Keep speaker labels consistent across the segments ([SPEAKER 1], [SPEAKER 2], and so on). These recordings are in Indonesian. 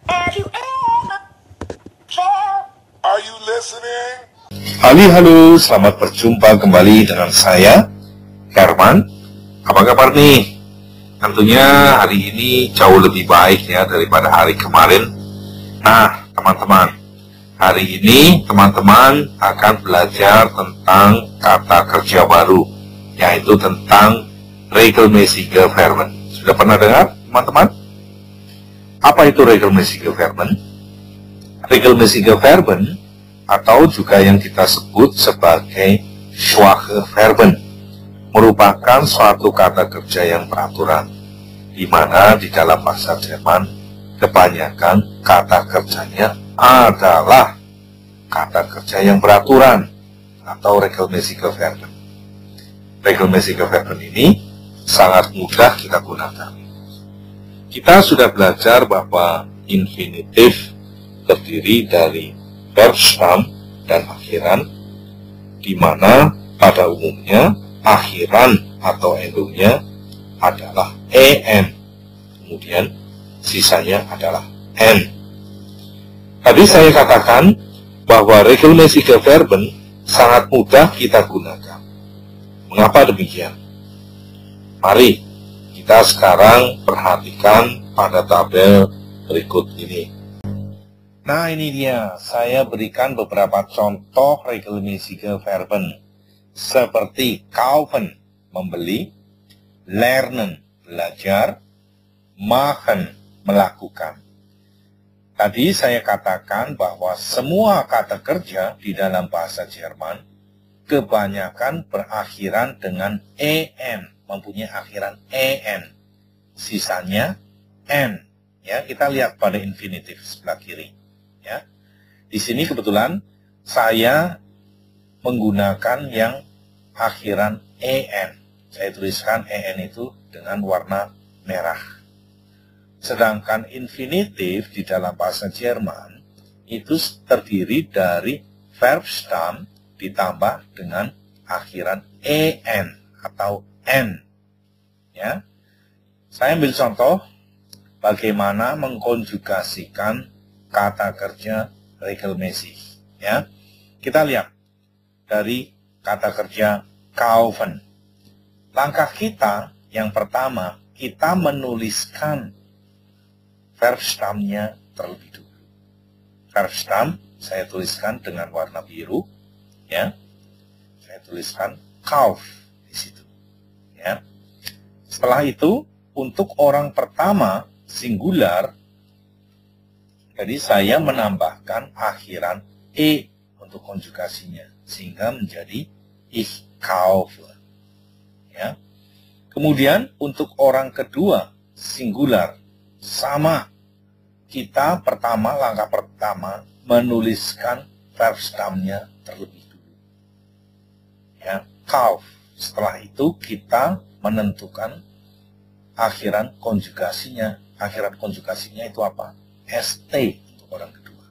[SPEAKER 1] Have you ever felt?
[SPEAKER 2] Are you listening?
[SPEAKER 3] Halo, selamat berjumpa kembali dengan saya, Herman. Apa kabar nih? Tentunya hari ini jauh lebih baik ya daripada hari kemarin. Nah, teman-teman, hari ini teman-teman akan belajar tentang kata kerja baru, yaitu tentang regelmäßige Verben. Sudah pernah dengar, teman-teman? Apa itu regelmäßige Verben? Regelmäßige Verben atau juga yang kita sebut sebagai schwache Verben merupakan suatu kata kerja yang beraturan, di mana di dalam bahasa Jerman kebanyakan kata kerjanya adalah kata kerja yang beraturan atau regelmäßige Verben. Regelmäßige Verben ini sangat mudah kita gunakan. Kita sudah belajar bahwa infinitif terdiri dari verb stam dan akhiran, di mana pada umumnya akhiran atau endungnya adalah en, kemudian sisanya adalah n. Tadi saya katakan bahwa regelmäßige Verben sangat mudah kita gunakan. Mengapa demikian? Mari kita sekarang perhatikan pada tabel berikut ini. Nah, ini dia, saya berikan beberapa contoh regelmäßige Verben seperti kaufen, membeli, lernen, belajar, machen, melakukan. Tadi saya katakan bahwa semua kata kerja di dalam bahasa Jerman kebanyakan berakhiran dengan en, mempunyai akhiran en, sisanya n. Ya, kita lihat pada infinitif sebelah kiri. Ya, di sini kebetulan saya menggunakan yang akhiran en. Saya tuliskan en itu dengan warna merah. Sedangkan infinitif di dalam bahasa Jerman itu terdiri dari verb stam ditambah dengan akhiran en atau n. Ya, saya ambil contoh bagaimana mengkonjugasikan kata kerja regelmäßig. Ya, kita lihat dari kata kerja kaufen. Langkah kita yang pertama, kita menuliskan verb stamnya terlebih dulu. Verb stam saya tuliskan dengan warna biru. Ya, saya tuliskan kauf di situ. Ya. Setelah itu, untuk orang pertama singular, jadi saya menambahkan akhiran e untuk konjugasinya, sehingga menjadi ich kaufe. Ya. Kemudian untuk orang kedua singular, sama. Kita langkah pertama menuliskan verb stamnya terlebih dulu. Ya, kauf. Setelah itu kita menentukan akhiran konjugasinya. Akhiran konjugasinya itu apa? ST untuk orang kedua.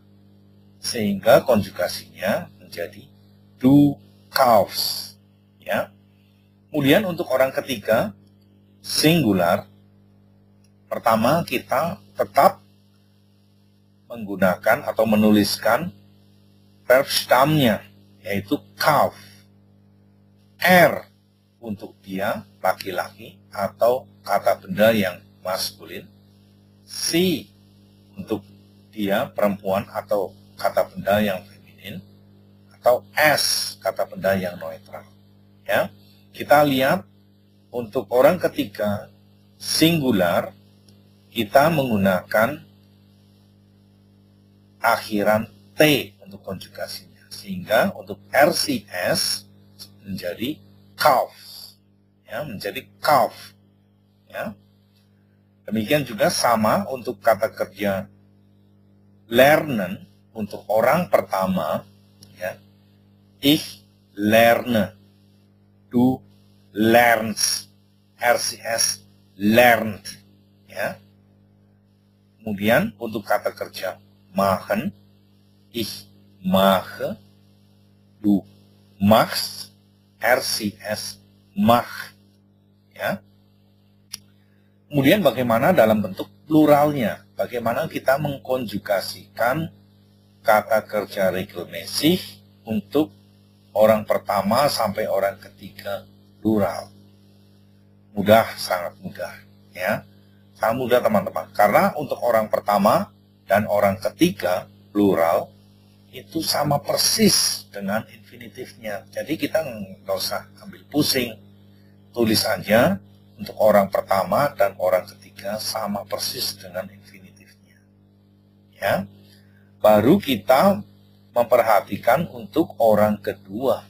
[SPEAKER 3] Sehingga konjugasinya menjadi du kaufst. Ya. Kemudian untuk orang ketiga singular, pertama kita tetap menggunakan atau menuliskan verb stamnya, yaitu kauf. R untuk dia, laki-laki, atau kata benda yang maskulin. C untuk dia, perempuan, atau kata benda yang feminin. Atau S, kata benda yang netral. Ya, kita lihat untuk orang ketiga singular, kita menggunakan akhiran T untuk konjugasinya. Sehingga untuk RCS menjadi kauf. Ya, menjadi kauf. Ya. Demikian juga sama untuk kata kerja lernen untuk orang pertama, ya. Ich lerne, du lernst, RCS lernt, ya. Kemudian untuk kata kerja machen, ich mache, du machst, RCS mach, ya. Kemudian bagaimana dalam bentuk pluralnya? Bagaimana kita mengkonjugasikan kata kerja regelmäßig untuk orang pertama sampai orang ketiga plural? Mudah, sangat mudah, ya. Sangat mudah teman-teman. Karena untuk orang pertama dan orang ketiga plural itu sama persis dengan infinitifnya. Jadi kita nggak usah ambil pusing. Tulis aja untuk orang pertama dan orang ketiga sama persis dengan infinitifnya. Ya. Baru kita memperhatikan untuk orang kedua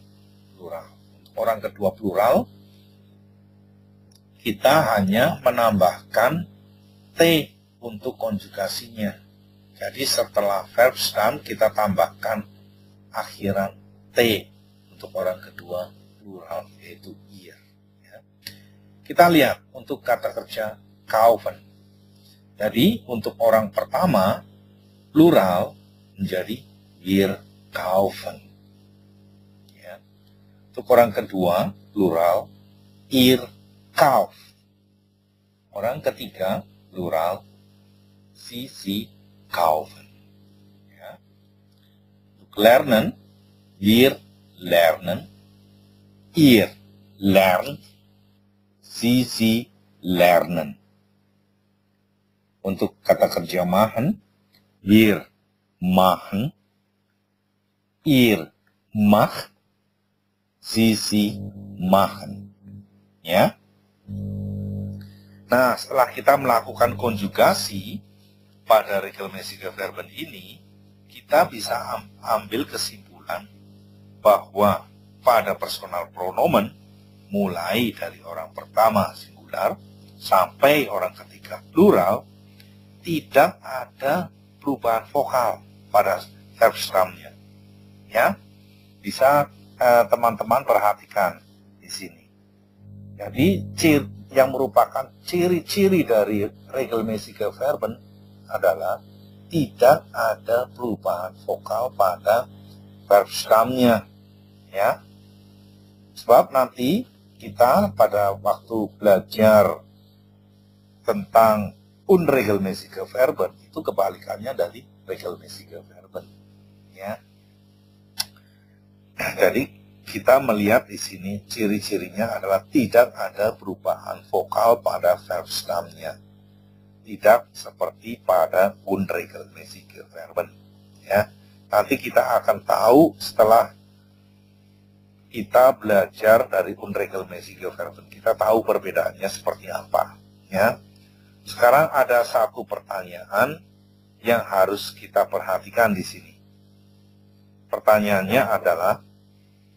[SPEAKER 3] plural. Untuk orang kedua plural kita hanya menambahkan T untuk konjugasinya. Jadi setelah verb stem kita tambahkan akhiran T untuk orang kedua plural, yaitu ihr. Ya. Kita lihat untuk kata kerja kaufen. Jadi untuk orang pertama plural menjadi wir kaufen. Ya. Untuk orang kedua plural ihr kauf. Orang ketiga plural sie kaufen. Ya. Untuk lernen, wir lernen, ihr lernt, sie lernen. Untuk kata kerja machen, wir machen, ihr macht, sie machen. Ya. Nah, setelah kita melakukan konjugasi pada regelmäßige Verben ini, kita bisa ambil kesimpulan bahwa pada personal pronomen, mulai dari orang pertama singular sampai orang ketiga plural, tidak ada perubahan vokal pada verb stemnya. Ya, bisa teman-teman perhatikan di sini. Jadi yang merupakan ciri-ciri dari regelmäßige Verben adalah tidak ada perubahan vokal pada verb stemnya, ya. Sebab nanti kita pada waktu belajar tentang unregelmäßige Verben itu kebalikannya dari regelmäßige Verben, ya. Jadi kita melihat di sini ciri-cirinya adalah tidak ada perubahan vokal pada verb stemnya. Tidak seperti pada unregelmäßige Verben. Ya. Nanti kita akan tahu setelah kita belajar dari unregelmäßige Verben. Kita tahu perbedaannya seperti apa. Ya. Sekarang ada satu pertanyaan yang harus kita perhatikan di sini. Pertanyaannya adalah,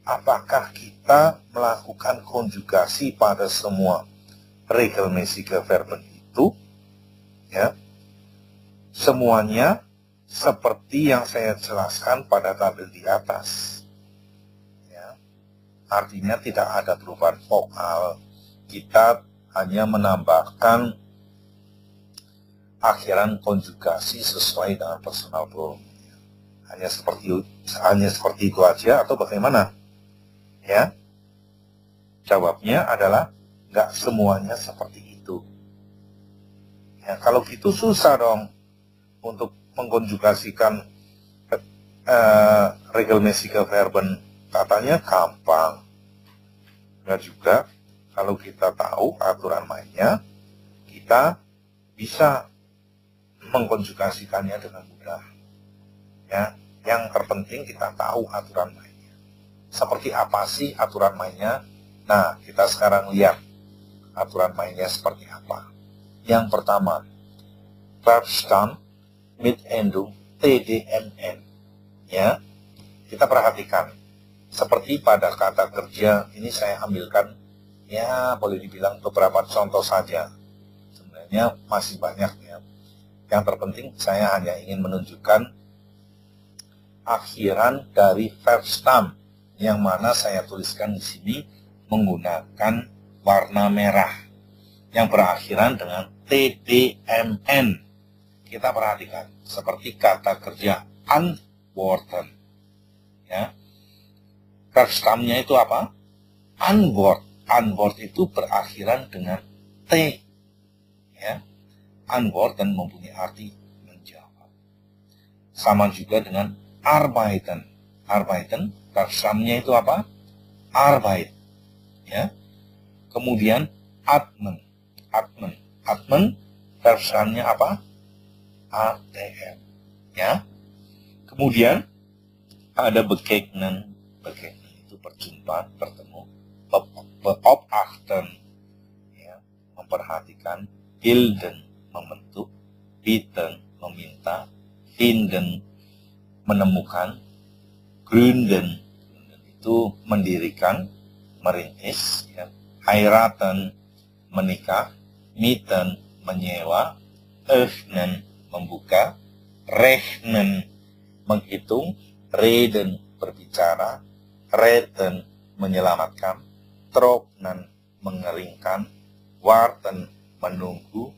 [SPEAKER 3] apakah kita melakukan konjugasi pada semua regelmäßige Verben itu? Ya, semuanya seperti yang saya jelaskan pada tabel di atas. Ya, artinya tidak ada perubahan vokal. Kita hanya menambahkan akhiran konjugasi sesuai dengan personal pronoun. Hanya seperti itu aja atau bagaimana? Ya, jawabnya adalah nggak semuanya seperti itu. Ya, kalau gitu susah dong untuk mengkonjugasikan regelmäßige Verben. Katanya gampang. Nggak juga. Kalau kita tahu aturan mainnya, kita bisa mengkonjugasikannya dengan mudah. Ya, yang terpenting kita tahu aturan mainnya. Seperti apa sih aturan mainnya? Nah, kita sekarang lihat aturan mainnya seperti apa. Yang pertama, verb stem mit Endung TDNN. Ya, kita perhatikan. Seperti pada kata kerja, ini saya ambilkan, ya boleh dibilang beberapa contoh saja. Sebenarnya masih banyak ya. Yang terpenting saya hanya ingin menunjukkan akhiran dari verb stem yang mana saya tuliskan di sini menggunakan warna merah yang berakhiran dengan TDMN. Kita perhatikan seperti kata kerja antworten. Ya. Verb stemnya itu apa? Antwort. Antwort itu berakhiran dengan T. ya. Antworten mempunyai arti menjawab. Sama juga dengan arbeiten. Arbeiten, versamnya itu apa? Arbeit. Ya. Kemudian atmen. Atmen. Atmen, versamnya apa? ATM. Ya. Kemudian ada begegnen. Begegnen itu berjumpa, bertemu. Beobachten, ya, memperhatikan. Bilden, membentuk. Bitten, meminta. Finden, menemukan. Gründen, itu mendirikan, merintis. Ya. Heiraten, menikah. Mieten, menyewa. Öffnen, membuka. Rechnen, menghitung. Reden, berbicara. Retten, menyelamatkan. Trocknen, mengeringkan. Warten, menunggu.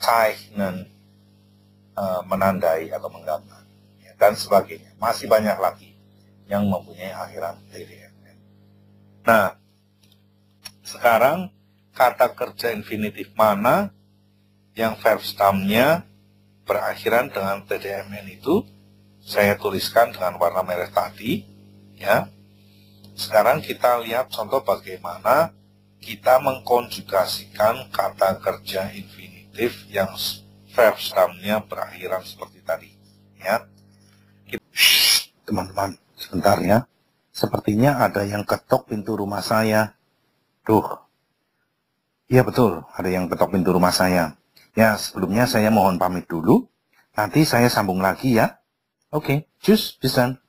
[SPEAKER 3] Zeichnen, menandai atau menggambar, ya, dan sebagainya. Masih banyak lagi yang mempunyai akhiran TDM. Nah, sekarang kata kerja infinitif mana yang verb stamnya berakhiran dengan TDMN itu saya tuliskan dengan warna merah tadi, ya. Sekarang kita lihat contoh bagaimana kita mengkonjugasikan kata kerja infinitif yang verb stamnya berakhiran seperti tadi, ya. Teman-teman, sebentar ya. Sepertinya ada yang ketok pintu rumah saya. Tuh. Iya betul, ada yang ketok pintu rumah saya. Ya, sebelumnya saya mohon pamit dulu. Nanti saya sambung lagi ya. Oke, tschüss, bis dann.